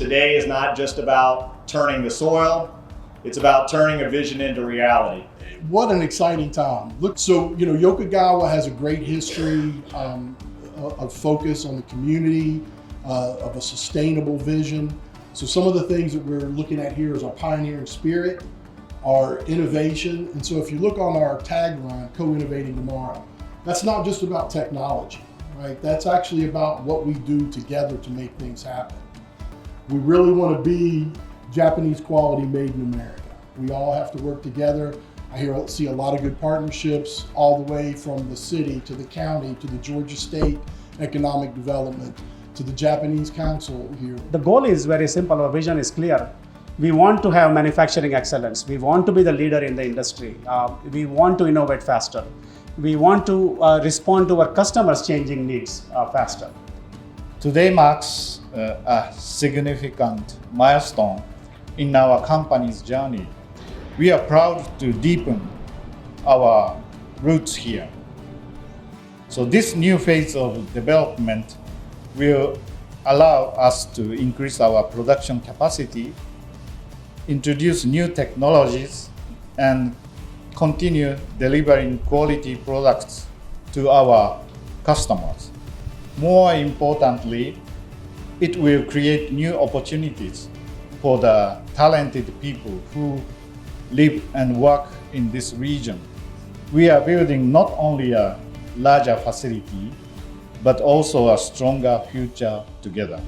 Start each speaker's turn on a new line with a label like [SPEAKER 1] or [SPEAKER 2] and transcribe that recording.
[SPEAKER 1] Today is not just about turning the soil, it's about turning a vision into reality.
[SPEAKER 2] What an exciting time. Look, so, Yokogawa has a great history of focus on the community, of a sustainable vision. So some of the things that we're looking at here is our pioneering spirit, our innovation. And so if you look on our tagline, Co-Innovating Tomorrow, that's not just about technology, right? That's actually about what we do together to make things happen. We really want to be Japanese quality made in America. We all have to work together. I see a lot of good partnerships all the way from the city to the county to the Georgia State Economic Development to the Japanese Council here.
[SPEAKER 3] The goal is very simple. Our vision is clear. We want to have manufacturing excellence. We want to be the leader in the industry. We want to innovate faster. We want to respond to our customers' changing needs faster.
[SPEAKER 4] Today marks a significant milestone in our company's journey. We are proud to deepen our roots here. So this new phase of development will allow us to increase our production capacity, introduce new technologies, and continue delivering quality products to our customers. More importantly, it will create new opportunities for the talented people who live and work in this region. We are building not only a larger facility, but also a stronger future together.